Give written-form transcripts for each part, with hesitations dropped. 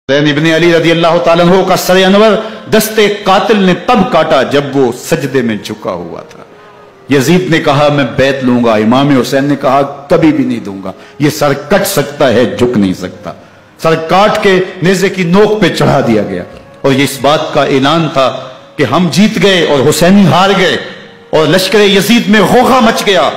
حسین ابن علی رضی اللہ تعالیٰ عنہ کا سر انور دستے قاتل نے تب کاٹا جب وہ سجدے میں جھکا ہوا تھا۔ یزید نے کہا میں بیعت لوں گا، امام حسین نے کہا کبھی بھی نہیں دوں گا، یہ سر کٹ سکتا ہے جھک نہیں سکتا۔ سر کاٹ کے نیزے کی نوک پہ چڑھا دیا گیا اور یہ اس بات کا اعلان تھا کہ ہم جیت گئے اور حسینی ہار گئے، اور لشکر یزید میں غوغا مچ گیا،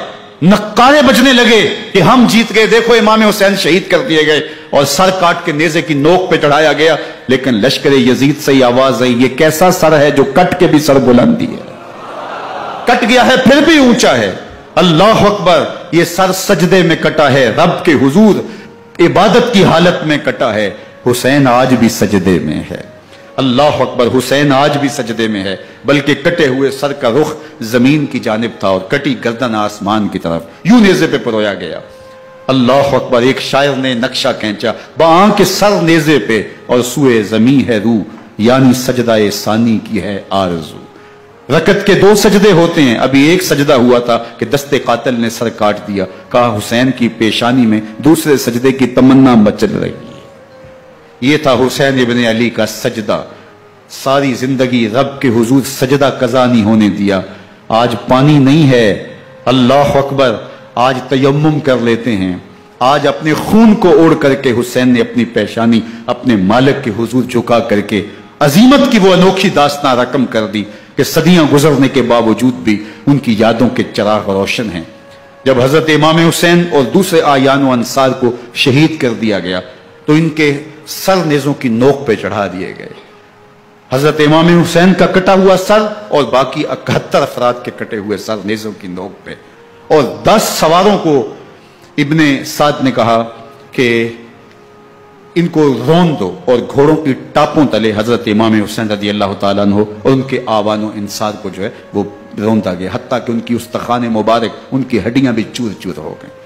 نقارے بجنے لگے کہ ہم جیت گئے، دیکھو امام حسین شہید کر دیے گئے، اور سر کاٹ کے نیزے کی نوک پہ چڑھایا گیا۔ لیکن لشکر یزید سے یہ آواز آئی، یہ کیسا سر ہے جو کٹ کے بھی سر بلندی ہے، کٹ گیا ہے پھر بھی اونچا ہے۔ اللہ اکبر، یہ سر سجدے میں کٹا ہے، رب کے حضور عبادت کی حالت میں کٹا ہے۔ حسین آج بھی سجدے میں ہے، اللہ اکبر، حسین آج بھی سجدے میں ہے، بلکہ کٹے ہوئے سر کا رخ زمین کی جانب تھا اور کٹی گردن آسمان کی طرف، یوں نیزے پہ پرویا گیا۔ اللہ اکبر، ایک شاعر نے نقشہ کھینچا، باں کے سر نیزے پہ اور سوئے زمین ہے روح، یعنی سجدہ ثانی کی ہے آرزو۔ رکعت کے 2 سجدے ہوتے ہیں، ابھی ایک سجدہ ہوا تھا کہ دستے قاتل نے سر کاٹ دیا، کہا حسین کی پیشانی میں دوسرے سجدے کی تمنا مچل رہی ہے۔ یہ تھا حسین ابن علی کا سجدہ، ساری زندگی رب کے حضور سجدہ قضا نہیں ہونے دیا۔ آج پانی نہیں ہے، اللہ اکبر، آج تیمم کر لیتے ہیں، آج اپنے خون کو اوڑھ کر کے حسین نے اپنی پیشانی اپنے مالک کے حضور جھکا کر کے عظیمت کی وہ انوکھی داستان رقم کر دی کہ صدیاں گزرنے کے باوجود بھی ان کی یادوں کے چراغ روشن ہیں۔ جب حضرت امام حسین اور دوسرے آیان و انصار کو شہید کر دیا گیا تو ان کے سر نیزوں کی نوک پہ چڑھا دیے گئے۔ حضرت امام حسین کا کٹا ہوا سر اور باقی 71 افراد کے کٹے ہوئے سر نیزوں کی نوک پہ، اور 10 سواروں کو ابن سعد نے کہا کہ ان کو رون دو، اور گھوڑوں کی ٹاپوں تلے حضرت امام حسین رضی اللہ تعالیٰ عنہ اور ان کے آوان و انصار کو جو ہے وہ روندا گیا، حتیٰ کہ ان کی استخوان مبارک، ان کی ہڈیاں بھی چور چور ہو گئیں۔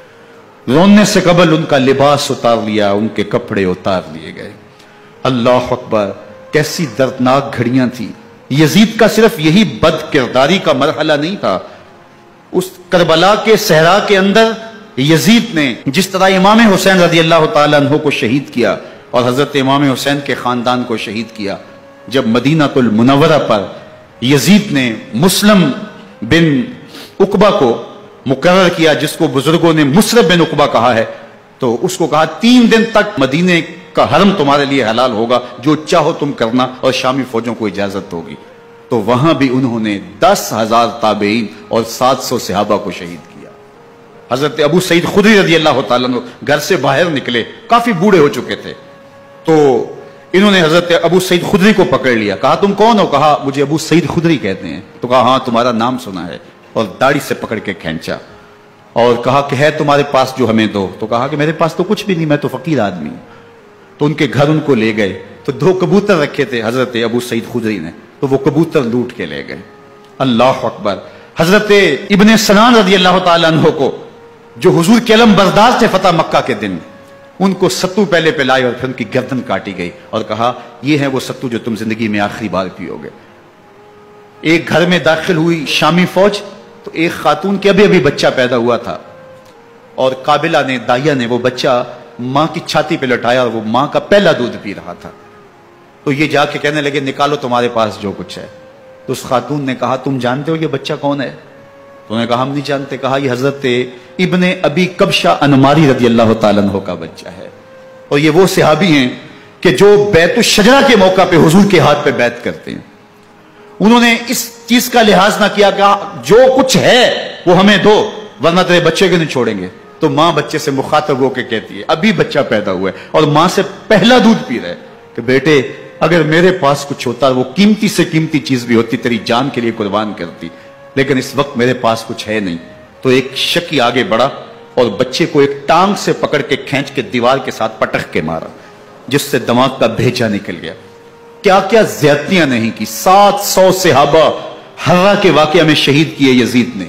روننے سے قبل ان کا لباس اتار لیا، ان کے کپڑے اتار لیے گئے۔ اللہ اکبر، کیسی دردناک گھڑیاں تھیں۔ یزید کا صرف یہی بد کرداری کا مرحلہ نہیں تھا، اس کربلا کے صحرا کے اندر یزید نے جس طرح امام حسین رضی اللہ تعالیٰ عنہ کو شہید کیا اور حضرت امام حسین کے خاندان کو شہید کیا، جب مدینہ المنورہ پر یزید نے مسلم بن عقبہ کو مقرر کیا، جس کو بزرگوں نے مصرب بن عقبہ کہا ہے، تو اس کو کہا 3 دن تک مدینے کا حرم تمہارے لیے حلال ہوگا، جو چاہو تم کرنا، اور شامی فوجوں کو اجازت ہوگی۔ تو وہاں بھی انہوں نے 10,000 تابعین اور 700 صحابہ کو شہید کیا۔ حضرت ابو سعید خدری رضی اللہ تعالیٰ عنہ گھر سے باہر نکلے، کافی بوڑھے ہو چکے تھے، تو انہوں نے حضرت ابو سعید خدری کو پکڑ لیا، کہا تم کون ہو؟ کہا مجھے ابو سعید خدری کہتے ہیں۔ تو کہا ہاں تمہارا نام سنا ہے، اور داڑھی سے پکڑ کے کھینچا اور کہا کہ ہے تمہارے پاس جو ہمیں دو؟ تو کہا کہ میرے پاس تو کچھ بھی نہیں، میں تو فقیر آدمی ہوں۔ تو ان کے گھر ان کو لے گئے، تو 2 کبوتر رکھے تھے حضرت ابو سعید خدری نے، تو وہ کبوتر لوٹ کے لے گئے۔ اللہ اکبر، حضرت ابن سنان رضی اللہ تعالیٰ عنہ کو جو حضور کے علم بردار تھے فتح مکہ کے دن، ان کو ستو پہلے پلائے اور پھر ان کی گردن کاٹی گئی اور کہا یہ ہے وہ ستو جو تم زندگی میں آخری بار پیو گے۔ ایک گھر میں داخل ہوئی شامی فوج، تو ایک خاتون کے ابھی بچہ پیدا ہوا تھا، اور قابلہ نے، دائیا نے وہ بچہ ماں کی چھاتی پہ لٹایا اور وہ ماں کا پہلا دودھ پی رہا تھا۔ تو یہ جا کے کہنے لگے نکالو تمہارے پاس جو کچھ ہے۔ تو اس خاتون نے کہا تم جانتے ہو یہ بچہ کون ہے؟ تو انہوں نے کہا ہم نہیں جانتے۔ کہا یہ حضرت ابن ابی کبشہ انماری رضی اللہ تعالیٰ عنہ کا بچہ ہے، اور یہ وہ صحابی ہیں کہ جو بیت الشجرہ کے موقع پہ حضور کے ہاتھ پہ بیعت کرتے ہیں۔ انہوں نے اس چیز کا لحاظ نہ کیا کہ جو کچھ ہے وہ ہمیں دو ورنہ تیرے بچے کو نہیں چھوڑیں گے۔ تو ماں بچے سے مخاطب ہو کے کہتی ہے، ابھی بچہ پیدا ہوا ہے اور ماں سے پہلا دودھ پی رہا ہے، کہ بیٹے اگر میرے پاس کچھ ہوتا، وہ قیمتی سے قیمتی چیز بھی ہوتی، تیری جان کے لیے قربان کرتی، لیکن اس وقت میرے پاس کچھ ہے نہیں۔ تو ایک شکی آگے بڑھا اور بچے کو ایک ٹانگ سے پکڑ کے کھینچ کے دیوار کے ساتھ پٹخ کے مارا، جس سے دماغ کا بھیجا نکل گیا۔ کیا کیا زیادتیاں نہیں کی۔ 700 صحابہ ہرہ کے واقعہ میں شہید کیے یزید نے،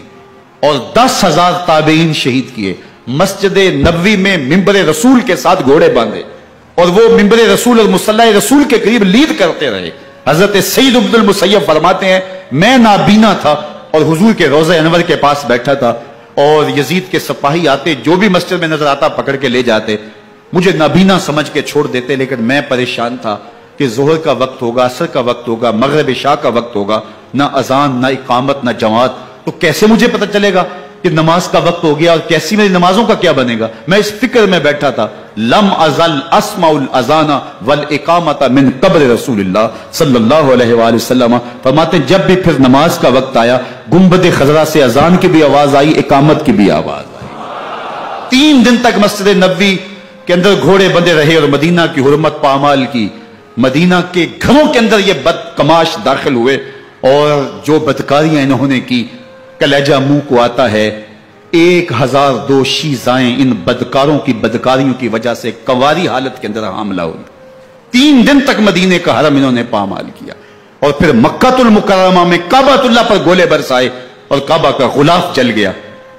اور 10,000 تابعین شہید کیے۔ مسجد نبوی میں ممبر رسول کے ساتھ گھوڑے باندھے، اور وہ ممبر رسول اور مصلی رسول کے قریب لیڈ کرتے رہے۔ حضرت سعید بن المسیب فرماتے ہیں میں نابینا تھا اور حضور کے روضہ انور کے پاس بیٹھا تھا، اور یزید کے سپاہی آتے، جو بھی مسجد میں نظر آتا پکڑ کے لے جاتے۔ مجھے نابینا سمجھ کے چھوڑ دیتے، لیکن میں پریشان تھا کہ ظہر کا وقت ہوگا، عصر کا وقت ہوگا، مغرب عشاء کا وقت ہوگا، نہ اذان نہ اقامت نہ جماعت، تو کیسے مجھے پتہ چلے گا کہ نماز کا وقت ہو گیا اور کیسی میری نمازوں کا کیا بنے گا؟ میں اس فکر میں بیٹھا تھا. لم ازل اسمع الاذان والاقامت من قبر رسول اللہ صلی اللہ علیہ وآلہ وسلم. فرماتے جب بھی پھر نماز کا وقت آیا، گنبد خضرا سے اذان کی بھی آواز آئی، اقامت کی بھی آواز آئی. 3 دن تک مسجد نبوی کے اندر گھوڑے بندے رہے اور مدینہ کی حرمت پامال کی. مدینہ کے گھروں کے اندر یہ بدکماش داخل ہوئے اور جو بدکاریاں انہوں نے کی، کلیجہ منہ کو آتا ہے. 1002 شیزائیں ان بدکاروں کی بدکاریوں کی وجہ سے کواری حالت کے اندر حاملہ ہوئی. 3 دن تک مدینے کا حرم انہوں نے پامال کیا اور پھر مکہ المکرمہ میں کعبۃ اللہ پر گولے برسائے اور کعبہ کا غلاف جل گیا.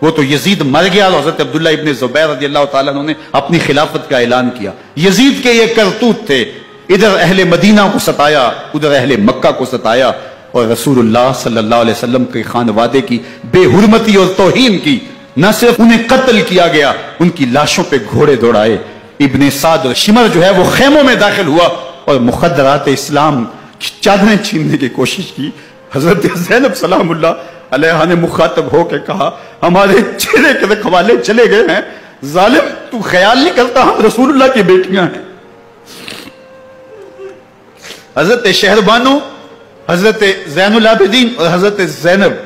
وہ تو یزید مر گیا اور حضرت عبداللہ ابن زبیر رضی اللہ تعالیٰ عنہ نے اپنی خلافت کا اعلان کیا. یزید کے یہ کرتوت تھے، ادھر اہل مدینہ کو ستایا، ادھر اہل مکہ کو ستایا اور رسول اللہ صلی اللہ علیہ وسلم کے خانوادے کی بے حرمتی اور توہین کی. نہ صرف انہیں قتل کیا گیا، ان کی لاشوں پہ گھوڑے دوڑائے. ابن سعد اور شمر جو ہے وہ خیموں میں داخل ہوا اور مخدرات اسلام کی چادریں چھیننے کی کوشش کی. حضرت زینب سلام اللہ علیہ نے مخاطب ہو کے کہا ہمارے چہرے کے رکھوالے چلے گئے ہیں، ظالم تو خیال نہیں کرتا ہم رسول اللہ کی بیٹیاں ہیں. حضرت شہربانو، حضرت زین العابدین اور حضرت زینب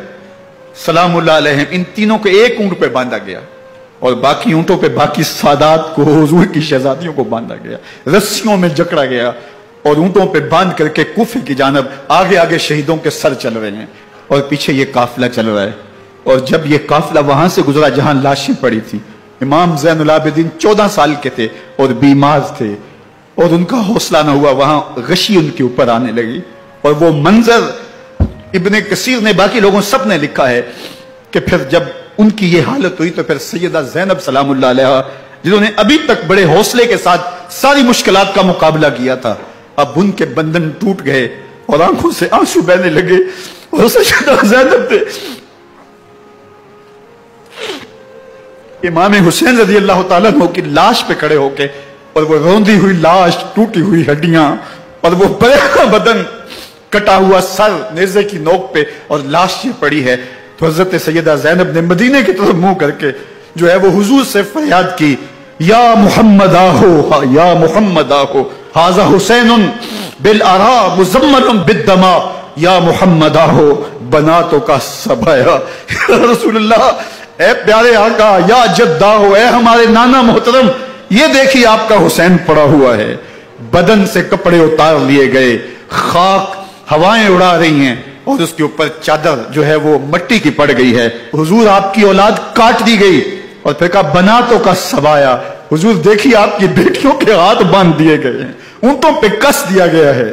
سلام اللہ علیہ، ان تینوں کو ایک اونٹ پہ باندھا گیا اور باقی اونٹوں پہ باقی سادات کو، حضور کی شہزادیوں کو باندھا گیا، رسیوں میں جکڑا گیا اور اونٹوں پہ باندھ کر کے کوفے کی جانب آگے آگے شہیدوں کے سر چل رہے ہیں اور پیچھے یہ قافلہ چل رہا ہے. اور جب یہ قافلہ وہاں سے گزرا جہاں لاشیں پڑی تھی، امام زین العابدین 14 سال کے تھے اور بیمار تھے اور ان کا حوصلہ نہ ہوا، وہاں غشی ان کے اوپر آنے لگی. اور وہ منظر ابن کثیر نے، باقی لوگوں سب نے لکھا ہے کہ پھر جب ان کی یہ حالت ہوئی تو پھر سیدہ زینب سلام اللہ علیہ، جنہوں نے ابھی تک بڑے حوصلے کے ساتھ ساری مشکلات کا مقابلہ کیا تھا، اب ان کے بندن ٹوٹ گئے اور آنکھوں سے آنسو بہنے لگے. اور سیدہ زینب تھے امام حسین رضی اللہ تعالیٰ عنہ کی لاش پہ کھڑے ہو کے، اور وہ روندی ہوئی لاش، ٹوٹی ہوئی ہڈیاں اور وہ بڑا بدن، کٹا ہوا سر نیزے کی نوک پہ اور لاش یہ پڑی ہے. تو حضرت سیدہ زینب نے مدینے کی طرف منہ کر کے جو ہے وہ حضور سے فریاد کی، یا محمد آہو، یا محمد آہو، ھذا حسین بالآراء مزمل بالدماء، یا محمد آہو بناتوں کا سبایا. رسول اللہ، اے پیارے آقا، یا جدہ ہو، اے ہمارے نانا محترم، یہ دیکھیے آپ کا حسین پڑا ہوا ہے. بدن سے کپڑے اتار لیے گئے، خاک ہوائیں اڑا رہی ہیں اور اس کے اوپر چادر جو ہے وہ مٹی کی پڑ گئی ہے. حضور آپ کی اولاد کاٹ دی گئی اور پھر کہا بناتوں کا سبایا. حضور دیکھیے آپ کی بیٹیوں کے ہاتھ باندھ دیے گئے ہیں، اونٹوں پہ کس دیا گیا ہے.